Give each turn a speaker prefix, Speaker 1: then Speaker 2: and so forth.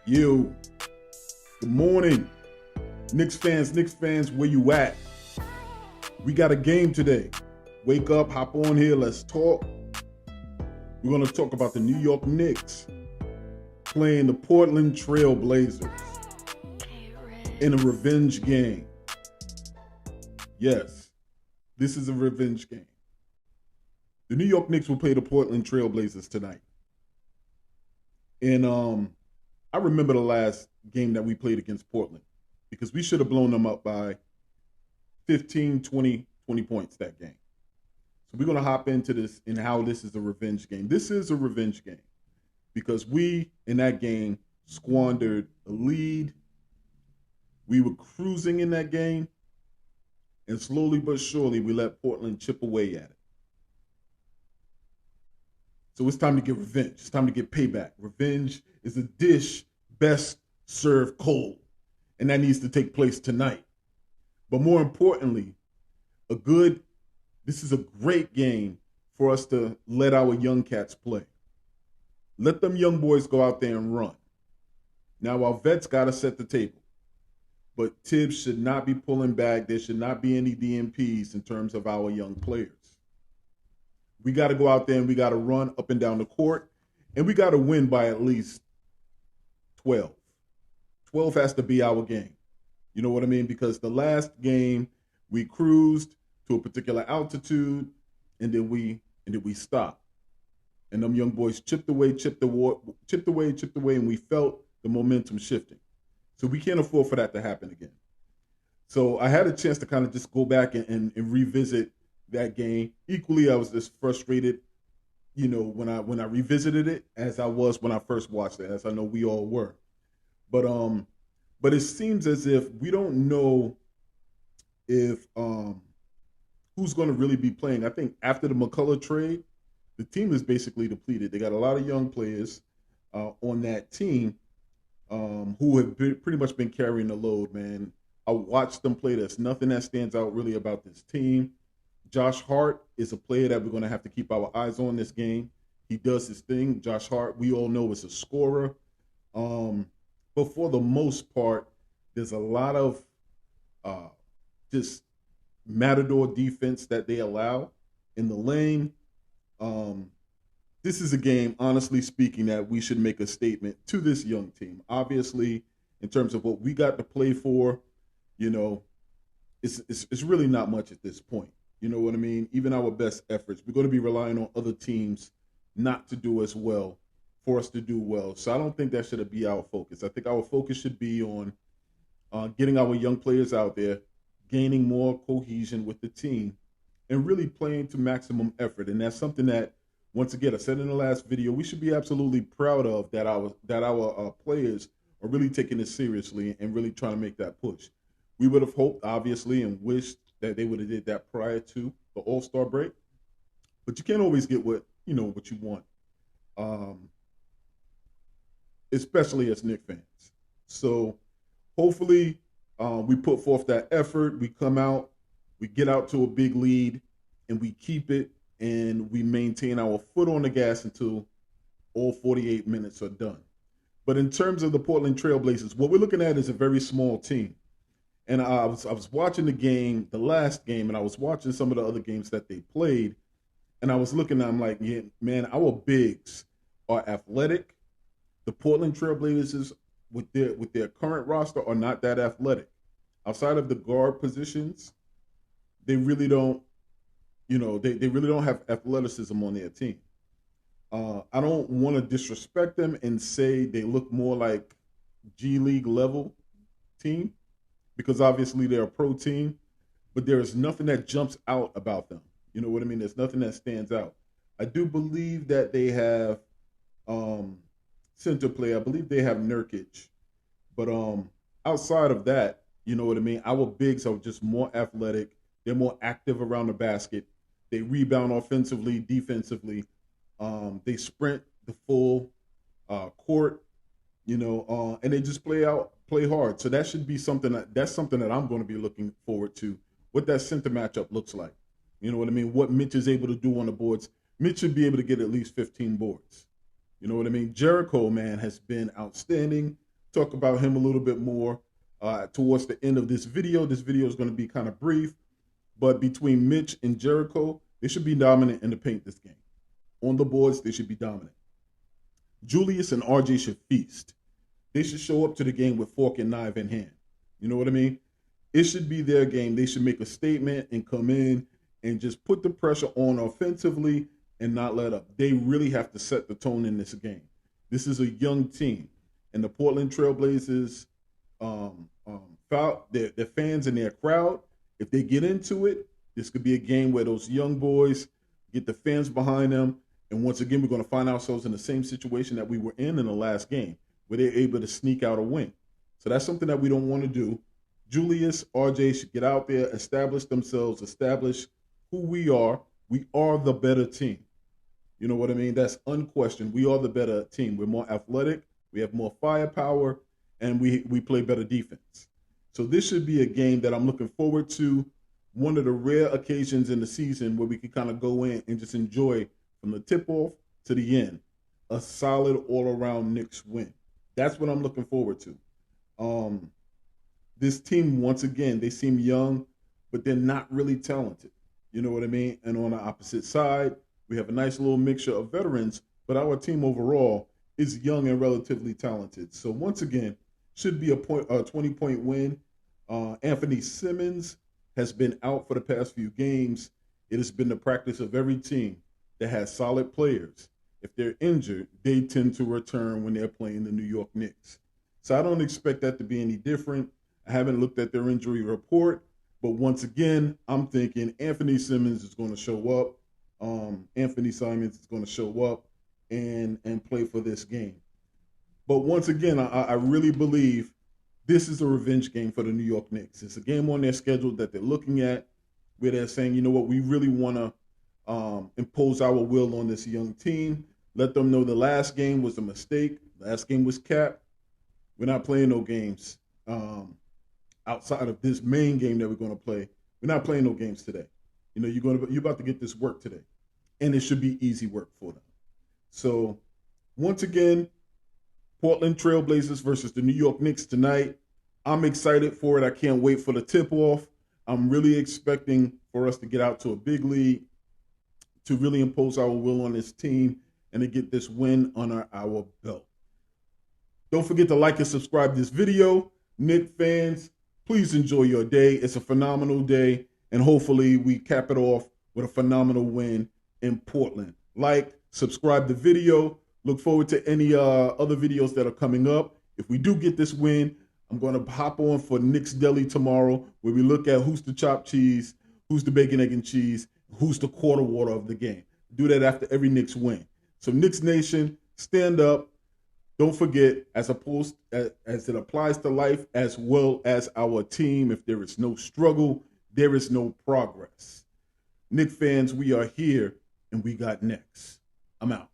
Speaker 1: Yo, good morning. Knicks fans, where you at? We got a game today. Wake up, hop on here, let's talk. We're going to talk about the New York Knicks playing the Portland Trailblazers in a revenge game. Yes, this is a revenge game. The New York Knicks will play the Portland Trailblazers tonight. And I remember the last game that we played against Portland because we should have blown them up by 15, 20 points that game. So we're going to hop into this and how this is a revenge game. This is a revenge game because we, in that game, squandered a lead. We were cruising in that game, and slowly but surely, we let Portland chip away at it. So it's time to get revenge. It's time to get payback. Revenge is a dish best served cold, and that needs to take place tonight. But more importantly, this is a great game for us to let our young cats play. Let them young boys go out there and run. Now, our vets got to set the table. But Tibbs should not be pulling back. There should not be any DMPs in terms of our young players. We got to go out there and we got to run up and down the court, and we got to win by at least 12. 12 has to be our game. You know what I mean? Because the last game we cruised to a particular altitude, and then we stopped. And them young boys chipped away, and we felt the momentum shifting. So we can't afford for that to happen again. So I had a chance to kind of just go back and revisit that game. Equally, I was just frustrated, when I revisited it as I was when I first watched it, as I know we all were. But it seems as if we don't know if who's going to really be playing. I think after the McCullough trade, the team is basically depleted. They got a lot of young players on that team who have pretty much been carrying the load, man. I watched them play. There's nothing that stands out really about this team. Josh Hart is a player that we're going to have to keep our eyes on this game. He does his thing. Josh Hart, we all know, is a scorer. But for the most part, there's a lot of just matador defense that they allow in the lane. This is a game, honestly speaking, that we should make a statement to this young team. Obviously, in terms of what we got to play for, it's really not much at this point. You know what I mean? Even our best efforts, we're going to be relying on other teams not to do as well for us to do well. So I don't think that should be our focus. I think our focus should be on getting our young players out there, gaining more cohesion with the team, and really playing to maximum effort. And that's something that, once again, I said in the last video, we should be absolutely proud of that our players are really taking it seriously and really trying to make that push. We would have hoped, obviously, and wished that they would have did that prior to the All-Star break. But you can't always get what you want, especially as Knicks fans. So hopefully we put forth that effort. We come out, we get out to a big lead, and we keep it, and we maintain our foot on the gas until all 48 minutes are done. But in terms of the Portland Trailblazers, what we're looking at is a very small team. And I was watching the last game, and I was watching some of the other games that they played, and I was looking, I'm like, yeah, man, our bigs are athletic. The Portland Trailblazers, with their current roster, are not that athletic. Outside of the guard positions, they really don't, they really don't have athleticism on their team. I don't want to disrespect them and say they look more like G League level team, because obviously they're a pro team, but there is nothing that jumps out about them. You know what I mean? There's nothing that stands out. I do believe that they have center play. I believe they have Nurkic. But outside of that, you know what I mean? Our bigs are just more athletic. They're more active around the basket. They rebound offensively, defensively. They sprint the full court, and they just play hard. So that should be something that I'm going to be looking forward to, what that center matchup looks like. You know what I mean? What Mitch is able to do on the boards. Mitch should be able to get at least 15 boards. You know what I mean? Jericho, man, has been outstanding. talk about him a little bit more towards the end of this video. This video is going to be kind of brief, but between Mitch and Jericho, they should be dominant in the paint this game. On the boards, they should be dominant. Julius and RJ should feast. They should show up to the game with fork and knife in hand. You know what I mean? It should be their game. They should make a statement and come in and just put the pressure on offensively and not let up. They really have to set the tone in this game. This is a young team, and the Portland Trailblazers, their fans and their crowd, if they get into it, this could be a game where those young boys get the fans behind them. And once again, we're going to find ourselves in the same situation that we were in the last game, where they're able to sneak out a win. So that's something that we don't want to do. Julius, RJ should get out there, establish themselves, establish who we are. We are the better team. You know what I mean? That's unquestioned. We are the better team. We're more athletic. We have more firepower, and we play better defense. So this should be a game that I'm looking forward to. One of the rare occasions in the season where we can kind of go in and just enjoy from the tip-off to the end a solid all-around Knicks win. That's what I'm looking forward to. This team, once again, they seem young, but they're not really talented. You know what I mean? And on the opposite side, we have a nice little mixture of veterans, but our team overall is young and relatively talented. So once again, should be a 20-point win. Anthony Simmons has been out for the past few games. It has been the practice of every team that has solid players. If they're injured, they tend to return when they're playing the New York Knicks. So I don't expect that to be any different. I haven't looked at their injury report, but once again, I'm thinking Anthony Simmons is going to show up. Anthony Simons is going to show up and play for this game. But once again, I really believe this is a revenge game for the New York Knicks. It's a game on their schedule that they're looking at where they're saying, you know what, we really want to impose our will on this young team. Let them know the last game was a mistake. Last game was capped. We're not playing no games outside of this main game that we're going to play. We're not playing no games today. You know, you're about to get this work today, and it should be easy work for them. So once again, Portland Trailblazers versus the New York Knicks tonight. I'm excited for it. I can't wait for the tip-off. I'm really expecting for us to get out to a big lead, to really impose our will on this team, and to get this win under our belt. Don't forget to like and subscribe to this video. Knicks fans, please enjoy your day. It's a phenomenal day, and hopefully we cap it off with a phenomenal win in Portland. Like, subscribe to the video. Look forward to any other videos that are coming up. If we do get this win, I'm going to hop on for Knicks Deli tomorrow, where we look at who's the chopped cheese, who's the bacon, egg, and cheese, who's the quarter water of the game. Do that after every Knicks win. So Knicks Nation, stand up. Don't forget, as it applies to life as well as our team, if there is no struggle, there is no progress. Knicks fans, we are here, and we got Knicks. I'm out.